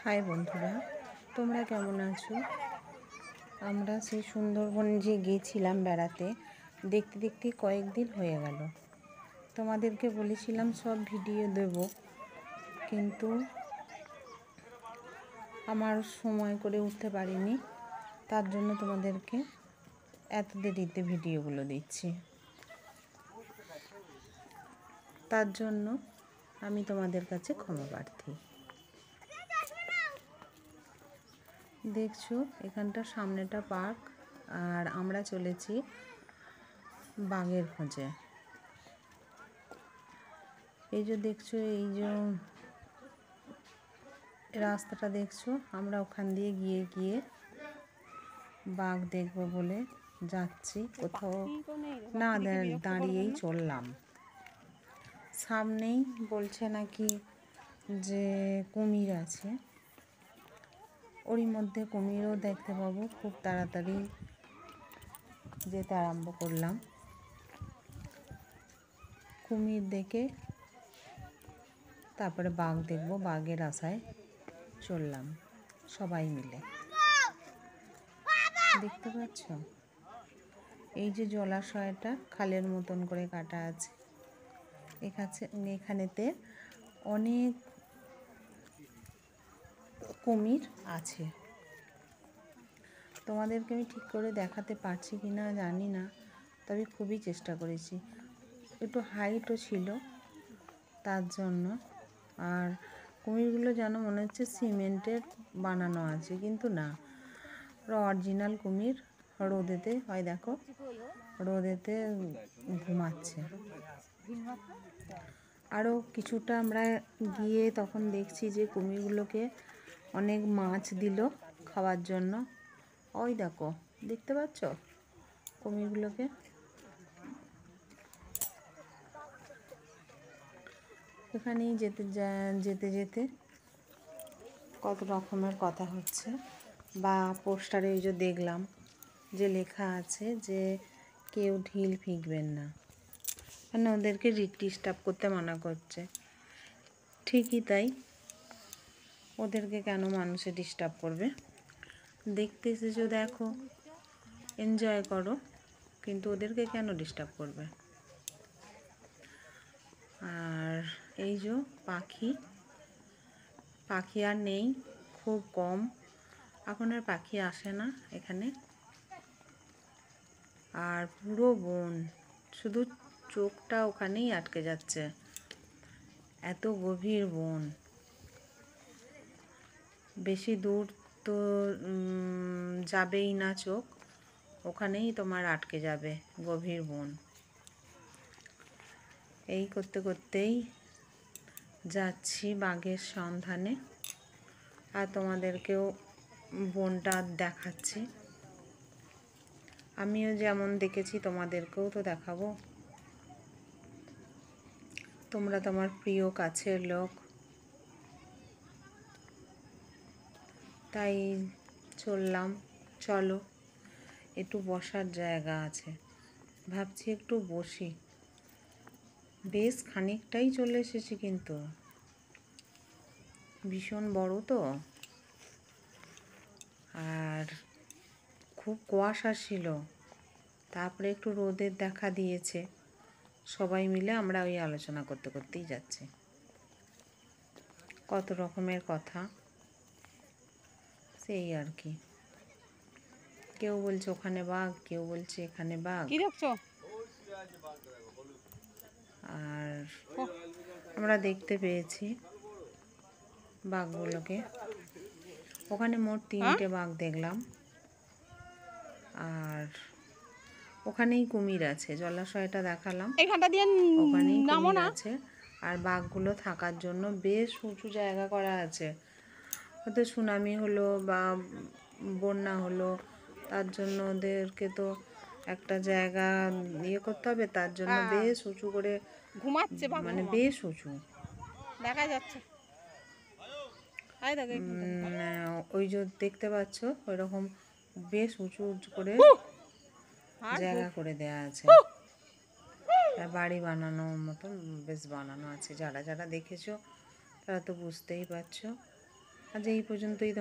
High বন্ধুরা, তোমরা কেমন আছো? আমরা সেই সুন্দরবনে যে গিয়েছিলাম বেড়াতে, দেখতে দেখতে কয়েকদিন হয়ে গেল। তোমাদেরকে বলেছিলাম সব ভিডিও দেব, কিন্তু আমার সময় করে উঠতে পারিনি। তার জন্য তোমাদেরকে এত দেরিতে ভিডিওগুলো দিচ্ছি। তার জন্য আমি তোমাদের কাছে ক্ষমা প্রার্থী। দেখছো এখানটা সামনেটা পার্ক, আর আমরা চলেছি বাঘের খোঁজে। এই যে দেখছো, এই যে রাস্তাটা দেখছো, আমরা ওখান দিয়ে গিয়ে বাঘ দেখবো বলে যাচ্ছি। কোথাও না দাঁড়িয়েই চললাম। সামনেই বলছে নাকি যে কুমির আছে, ওরই মধ্যে কুমিরও দেখতে পাবো। খুব তাড়াতাড়ি যেতে আরম্ভ করলাম। কুমির দেখে তারপরে বাঘ দেখবো, বাঘের আশায় চললাম সবাই মিলে। দেখতে পাচ্ছ এই যে জলাশয়টা খালের মতন করে কাটা আছে, এখানেতে অনেক কুমির আছে। তোমাদেরকে আমি ঠিক করে দেখাতে পারছি কি না জানি না, তবে খুবই চেষ্টা করেছি। একটু হাইটও ছিল তার জন্য। আর কুমিরগুলো যেন মনে হচ্ছে সিমেন্টের বানানো আছে, কিন্তু না, অরিজিনাল কুমির। রোদেতে হয়, দেখো রোদেতে ঘুমাচ্ছে। আরও কিছুটা আমরা গিয়ে তখন দেখছি যে কুমিরগুলোকে অনেক মাছ দিল খাওয়ার জন্য। ওই দেখো, দেখতে পাচ্ছ কুমিরগুলোকে? এখানেই যেতে যেতে কত রকমের কথা হচ্ছে। বা পোস্টারে ওই যে দেখলাম যে লেখা আছে যে কেউ ঢিল ফিঁকবেন না, মানে ওদেরকে ডিস্টার্ব করতে মানা করছে। ঠিকই তাই, ওদেরকে কেন মানুষে ডিস্টার্ব করবে? দেখতে এসেছো, দেখো, এনজয় করো, কিন্তু ওদেরকে কেন ডিস্টার্ব করবে? আর এই যে পাখি আর নেই, খুব কম। এখন আর পাখি আসে না এখানে। আর পুরো বন, শুধু চোখটা ওখানেই আটকে যাচ্ছে, এত গভীর বন। বেশি দূর তো যাবেই না চোখ, ওখানেই তোমার আটকে যাবে, গভীর বন। এই করতে করতেই যাচ্ছি বাঘের সন্ধানে, আর তোমাদেরকেও বনটা দেখাচ্ছি। আমিও যেমন দেখেছি তোমাদেরকেও তো দেখাবো। তোমরা তোমার প্রিয় কাছের লোক, তাই চললাম। চলো, একটু বসার জায়গা আছে, ভাবছি একটু বসি। বেশ খানিকটাই চলে এসেছি, কিন্তু ভীষণ বড় তো, আর খুব কুয়াশা ছিল। তারপরে একটু রোদের দেখা দিয়েছে, সবাই মিলে আমরা ওই আলোচনা করতে করতেই যাচ্ছি। কত রকমের কথা, সেই আর কি। কেউ বলছে ওখানে বাঘ, কেউ বলছে এখানে বাঘ। আর আমরা দেখতে পেয়েছি বাঘগুলোকে। ওখানে মোট 3টে বাঘ দেখলাম। আর ওখানেই কুমির আছে, জলাশয়টা দেখালাম, ওখানেই কুমির আছে। আর বাঘগুলো থাকার জন্য বেশ উঁচু জায়গা করা আছে। হয়তো সুনামি হলো বা বন্যা হলো, তার জন্য ওদেরকে তো একটা জায়গা ইয়ে করতে হবে, তার জন্য বেশ উঁচু করে ঘুমাচ্ছে, মানে বেশ উঁচু দেখা যাচ্ছে। ওই যে দেখতে পাচ্ছ, ওইরকম বেশ উঁচু উঁচু করে জায়গা করে দেয়া আছে। বাড়ি বানানোর মতন বেশ বানানো আছে। যারা যারা দেখেছো তারা তো বুঝতেই পারছো। আজ এই পর্যন্তই।